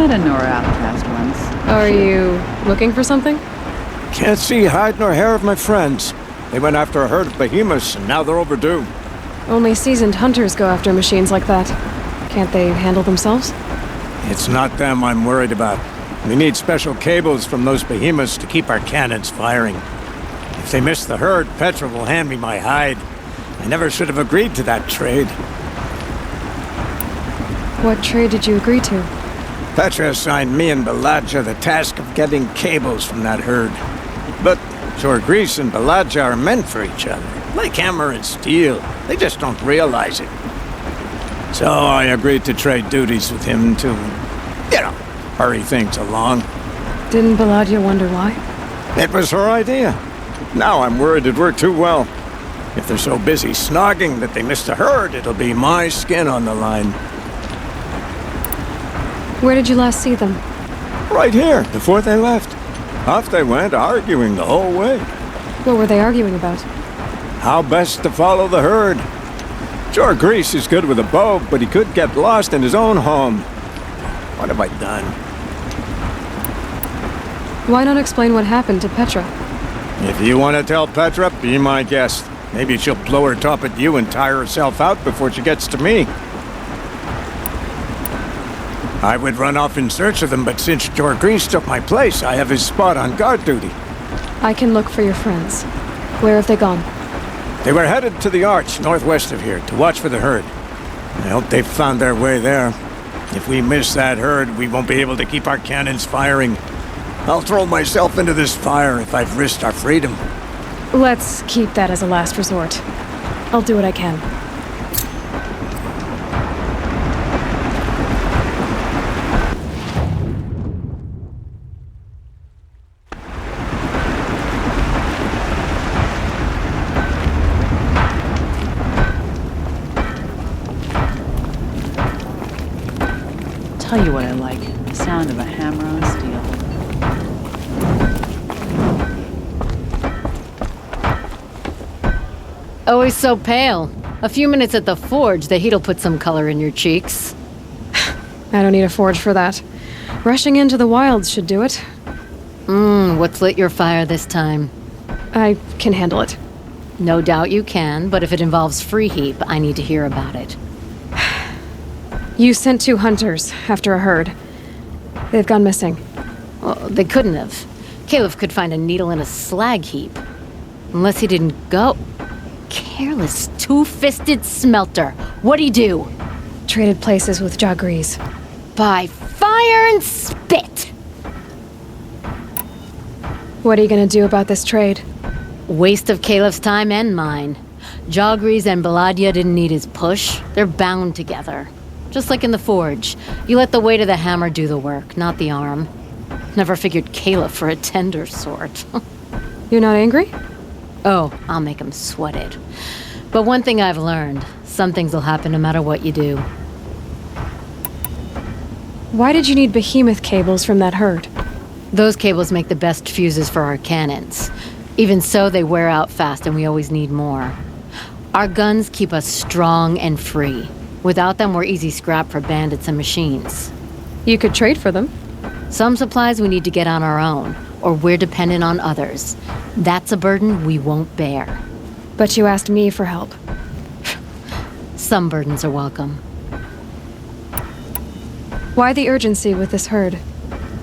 met a Nora outcast once. Are you looking for something? Can't see hide nor hair of my friends. They went after a herd of behemoths, and now they're overdue. Only seasoned hunters go after machines like that. Can't they handle themselves? It's not them I'm worried about. We need special cables from those behemoths to keep our cannons firing. If they miss the herd, Petra will hand me my hide. I never should have agreed to that trade. What trade did you agree to? Petra assigned me and Baladja the task of getting cables from that herd. But Jorgris and Baladja are meant for each other, like hammer and steel. They just don't realize it. So I agreed to trade duties with him to, hurry things along. Didn't Baladja wonder why? It was her idea. Now I'm worried it worked too well. If they're so busy snogging that they miss the herd, it'll be my skin on the line. Where did you last see them? Right here, before they left. Off they went, arguing the whole way. What were they arguing about? How best to follow the herd. Jorgris is good with a bow, but he could get lost in his own home. What have I done? Why not explain what happened to Petra? If you want to tell Petra, be my guest. Maybe she'll blow her top at you and tire herself out before she gets to me. I would run off in search of them, but since Jorgris took my place, I have his spot on guard duty. I can look for your friends. Where have they gone? They were headed to the Arch, northwest of here, to watch for the herd. I hope they've found their way there. If we miss that herd, we won't be able to keep our cannons firing. I'll throw myself into this fire if I've risked our freedom. Let's keep that as a last resort. I'll do what I can. Tell you what I like. The sound of a hammer on steel. Always so pale. A few minutes at the forge, the heat'll put some color in your cheeks. I don't need a forge for that. Rushing into the wilds should do it. What's lit your fire this time? I can handle it. No doubt you can, but if it involves Free Heap, I need to hear about it. You sent 2 hunters after a herd. They've gone missing. Well, they couldn't have. Caliph could find a needle in a slag heap. Unless he didn't go. Careless, two-fisted smelter. What'd he do? Traded places with Jorgris. By fire and spit! What are you gonna do about this trade? Waste of Caliph's time and mine. Jorgris and Baladja didn't need his push. They're bound together. Just like in the forge. You let the weight of the hammer do the work, not the arm. Never figured Caliph for a tender sort. You're not angry? Oh, I'll make him sweat it. But one thing I've learned, some things will happen no matter what you do. Why did you need behemoth cables from that herd? Those cables make the best fuses for our cannons. Even so, they wear out fast and we always need more. Our guns keep us strong and free. Without them, we're easy scrap for bandits and machines. You could trade for them. Some supplies we need to get on our own, or we're dependent on others. That's a burden we won't bear. But you asked me for help. Some burdens are welcome. Why the urgency with this herd?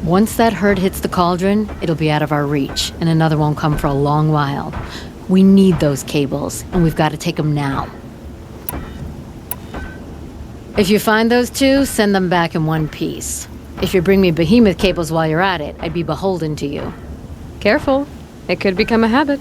Once that herd hits the cauldron, it'll be out of our reach, and another won't come for a long while. We need those cables, and we've got to take them now. If you find those 2, send them back in one piece. If you bring me behemoth cables while you're at it, I'd be beholden to you. Careful. It could become a habit.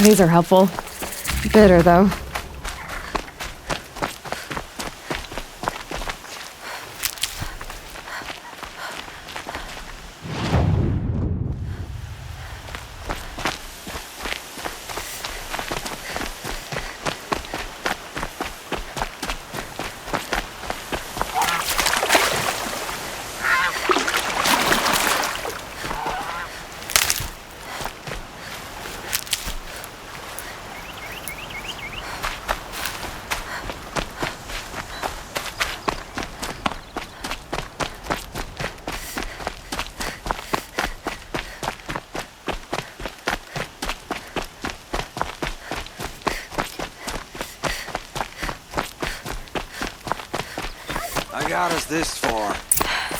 These are helpful. Bitter, though. I got us this far.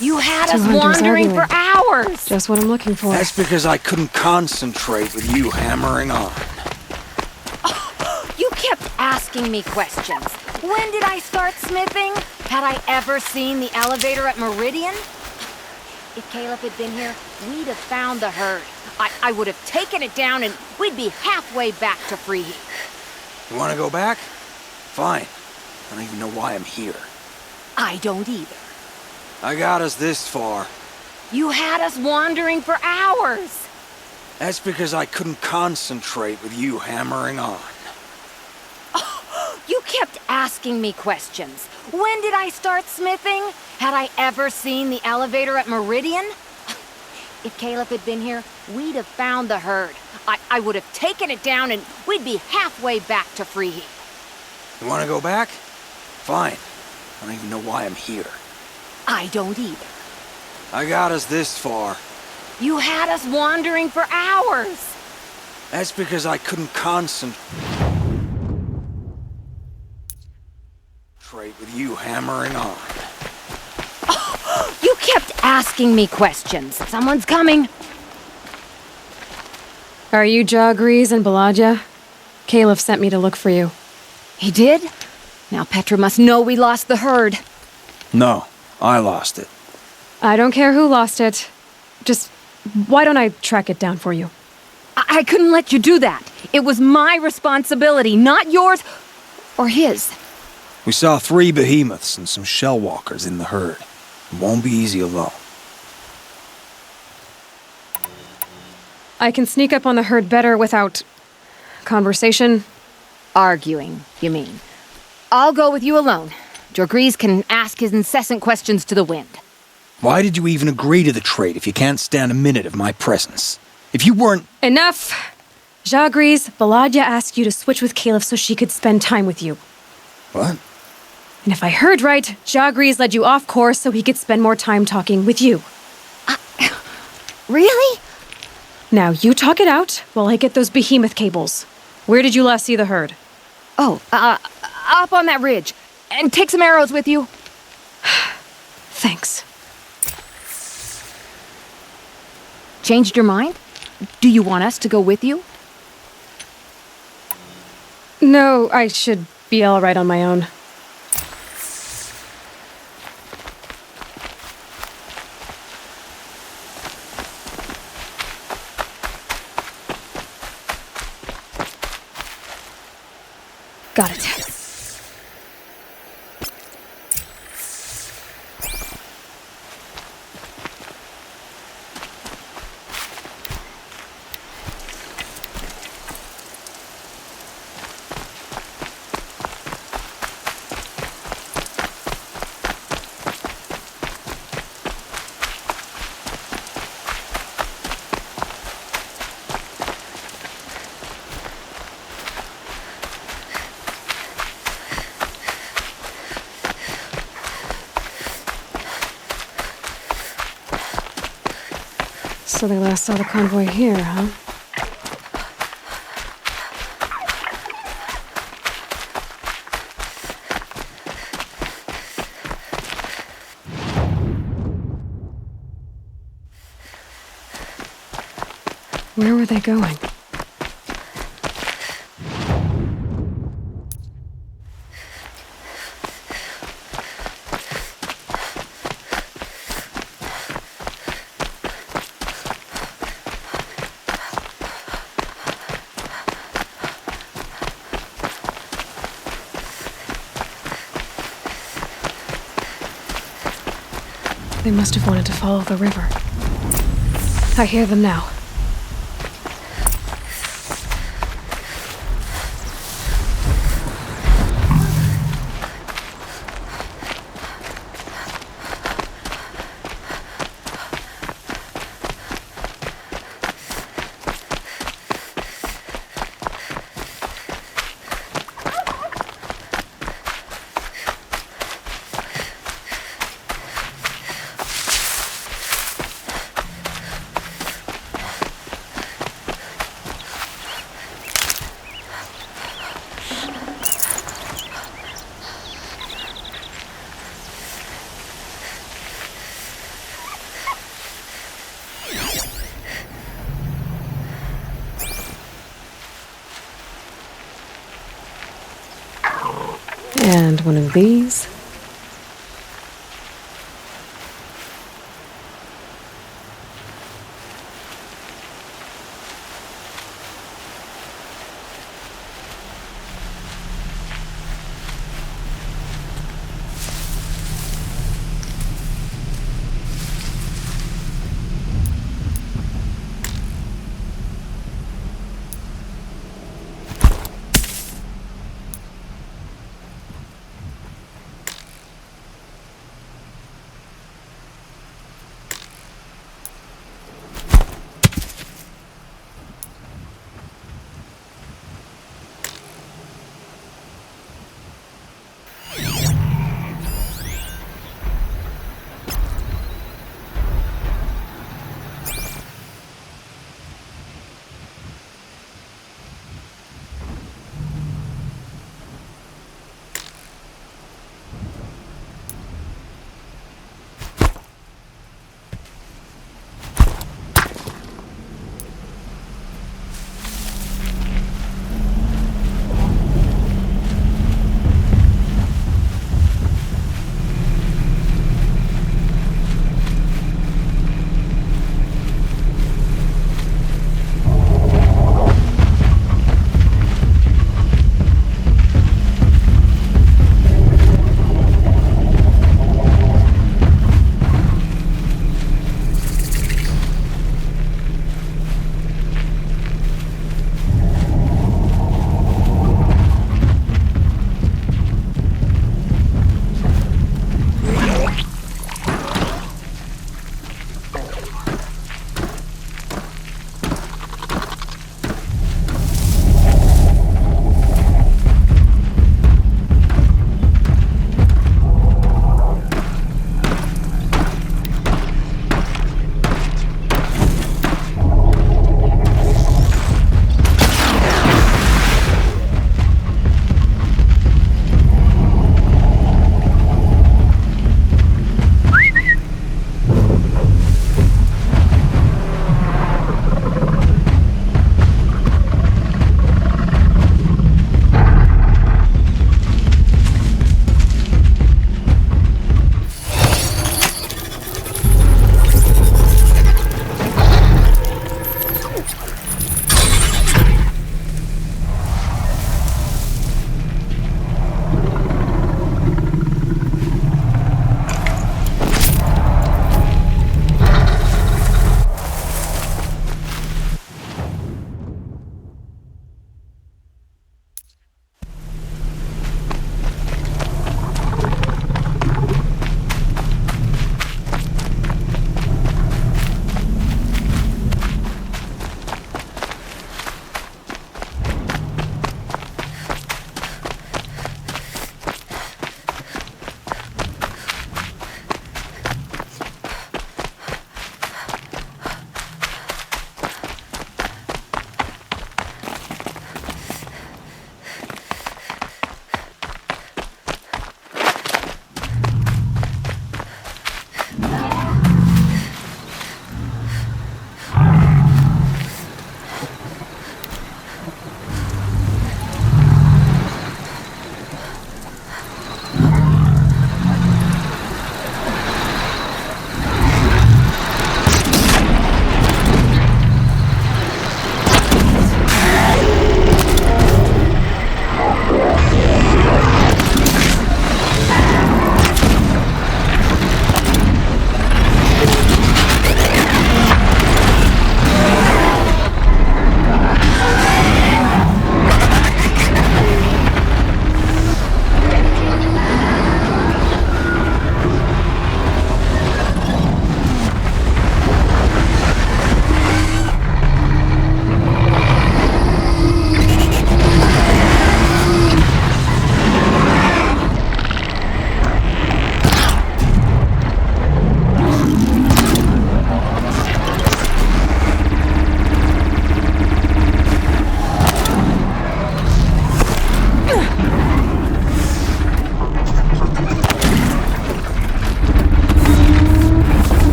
You had Two us hunters wandering arguing. for hours. Just what I'm looking for. That's because I couldn't concentrate with you hammering on. You kept asking me questions. When did I start smithing? Had I ever seen the elevator at Meridian? If Caleb had been here, we'd have found the herd. I would have taken it down and we'd be halfway back to Freeheat. You want to go back? Fine. I don't even know why I'm here. I don't either. I got us this far. You had us wandering for hours. That's because I couldn't concentrate with you hammering on. You kept asking me questions. When did I start smithing? Had I ever seen the elevator at Meridian? If Caleb had been here, we'd have found the herd. I would have taken it down and we'd be halfway back to Freeheat. You want to go back? Fine. I don't even know why I'm here. I don't either. I got us this far. You had us wandering for hours. That's because I couldn't concentrate with you hammering on. You kept asking me questions. Someone's coming. Are you Jagrees and Balaja? Caleb sent me to look for you. He did? Now Petra must know we lost the herd. No, I lost it. I don't care who lost it. Just, why don't I track it down for you? I couldn't let you do that. It was my responsibility, not yours or his. We saw 3 behemoths and some shell walkers in the herd. It won't be easy alone. I can sneak up on the herd better without conversation. Arguing, you mean? I'll go with you alone. Jagrees can ask his incessant questions to the wind. Why did you even agree to the trade if you can't stand a minute of my presence? If you weren't... Enough! Jagrees, Balaja asked you to switch with Caleb so she could spend time with you. What? And if I heard right, Jagrees led you off course so he could spend more time talking with you. Really? Now, you talk it out while I get those behemoth cables. Where did you last see the herd? Oh, up on that ridge. And take some arrows with you. Thanks. Changed your mind? Do you want us to go with you? No, I should be all right on my own. Got it. So they last saw the convoy here, huh? Where were they going? They must have wanted to follow the river. I hear them now. And one of these.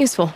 Useful.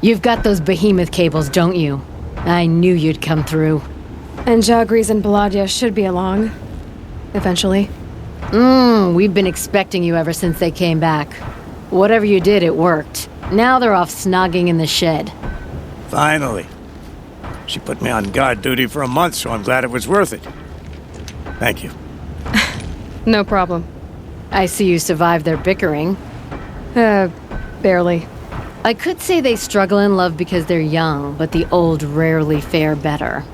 You've got those behemoth cables, don't you? I knew you'd come through. And Jagris and Baladia should be along. Eventually. We've been expecting you ever since they came back. Whatever you did, it worked. Now they're off snogging in the shed. Finally. She put me on guard duty for a month, so I'm glad it was worth it. Thank you. No problem. I see you survived their bickering. Barely. I could say they struggle in love because they're young, but the old rarely fare better.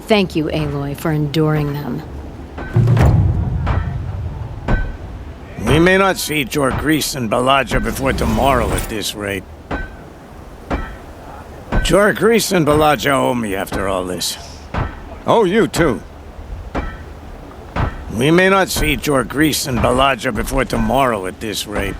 Thank you, Aloy, for enduring them. We may not see Jorgris and Balaja before tomorrow at this rate. Jorgris and Balaja owe me after all this. Oh, you too. We may not see Jorgris and Balaja before tomorrow at this rate.